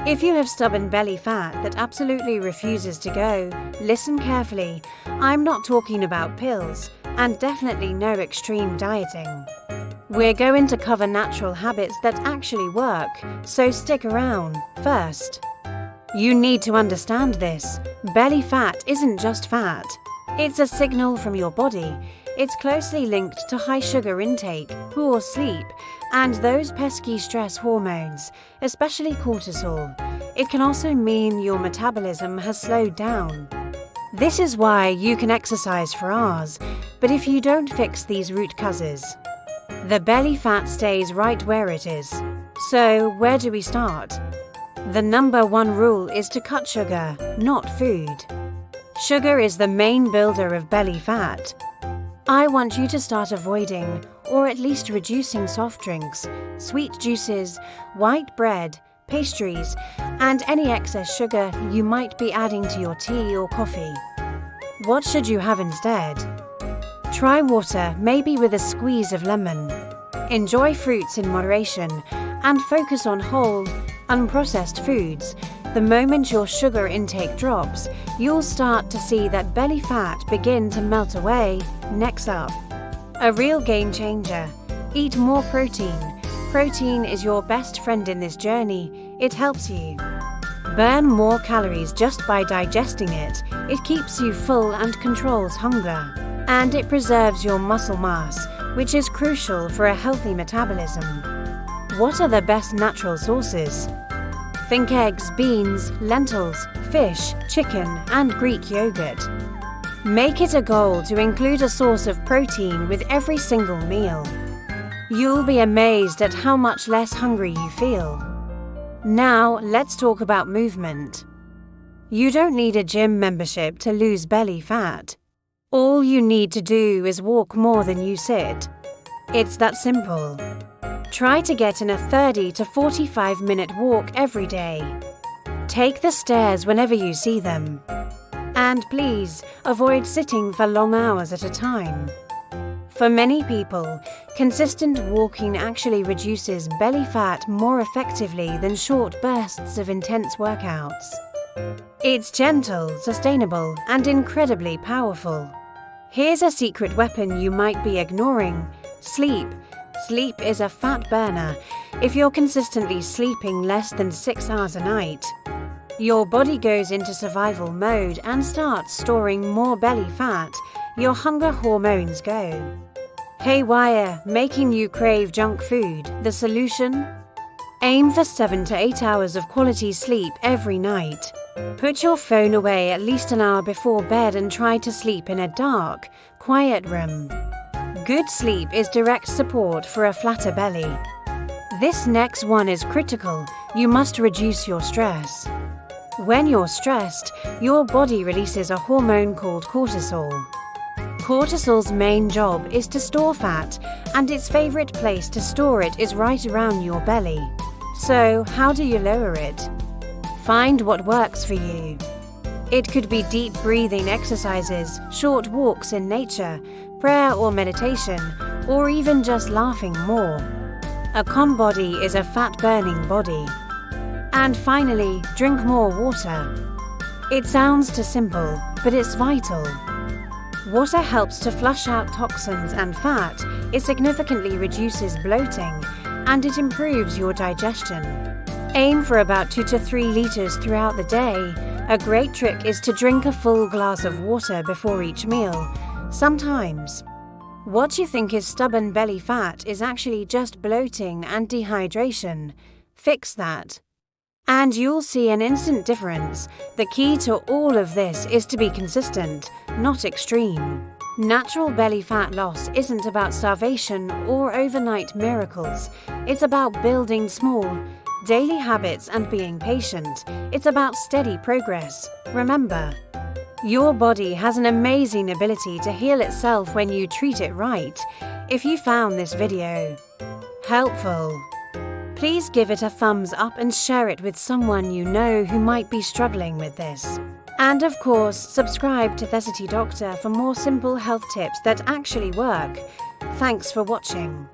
If you have stubborn belly fat that absolutely refuses to go, listen carefully. I'm not talking about pills, and definitely no extreme dieting. We're going to cover natural habits that actually work, so stick around. First, you need to understand this. Belly fat isn't just fat. It's a signal from your body. It's closely linked to high sugar intake, poor sleep, and those pesky stress hormones, especially cortisol. It can also mean your metabolism has slowed down. This is why you can exercise for hours, but if you don't fix these root causes, the belly fat stays right where it is. So, where do we start? The number one rule is to cut sugar, not food. Sugar is the main builder of belly fat. I want you to start avoiding, or at least reducing soft drinks, sweet juices, white bread, pastries, and any excess sugar you might be adding to your tea or coffee. What should you have instead? Try water, maybe with a squeeze of lemon. Enjoy fruits in moderation, and focus on whole, unprocessed foods. The moment your sugar intake drops, you'll start to see that belly fat begin to melt away. Next up, a real game changer. Eat more protein. Protein is your best friend in this journey. It helps you burn more calories just by digesting it. It keeps you full and controls hunger. And it preserves your muscle mass, which is crucial for a healthy metabolism. What are the best natural sources? Think eggs, beans, lentils, fish, chicken, and Greek yogurt. Make it a goal to include a source of protein with every single meal. You'll be amazed at how much less hungry you feel. Now, let's talk about movement. You don't need a gym membership to lose belly fat. All you need to do is walk more than you sit. It's that simple. Try to get in a 30 to 45-minute walk every day. Take the stairs whenever you see them. And please, avoid sitting for long hours at a time. For many people, consistent walking actually reduces belly fat more effectively than short bursts of intense workouts. It's gentle, sustainable, and incredibly powerful. Here's a secret weapon you might be ignoring: sleep. Sleep is a fat burner. If you're consistently sleeping less than 6 hours a night, your body goes into survival mode and starts storing more belly fat. Your hunger hormones go haywire, making you crave junk food. The solution? Aim for 7 to 8 hours of quality sleep every night. Put your phone away at least an hour before bed and try to sleep in a dark, quiet room. Good sleep is direct support for a flatter belly. This next one is critical. You must reduce your stress. When you're stressed, your body releases a hormone called cortisol. Cortisol's main job is to store fat, and its favorite place to store it is right around your belly. So, how do you lower it? Find what works for you. It could be deep breathing exercises, short walks in nature, prayer or meditation, or even just laughing more. A calm body is a fat-burning body. And finally, drink more water. It sounds too simple, but it's vital. Water helps to flush out toxins and fat. It significantly reduces bloating, and it improves your digestion. Aim for about 2 to 3 liters throughout the day. A great trick is to drink a full glass of water before each meal. Sometimes, what you think is stubborn belly fat is actually just bloating and dehydration. Fix that, and you'll see an instant difference. The key to all of this is to be consistent, not extreme. Natural belly fat loss isn't about starvation or overnight miracles. It's about building small, daily habits and being patient. It's about steady progress. Remember, your body has an amazing ability to heal itself when you treat it right. If you found this video helpful, please give it a thumbs up and share it with someone you know who might be struggling with this. And of course, subscribe to Thecitydoctor for more simple health tips that actually work. Thanks for watching.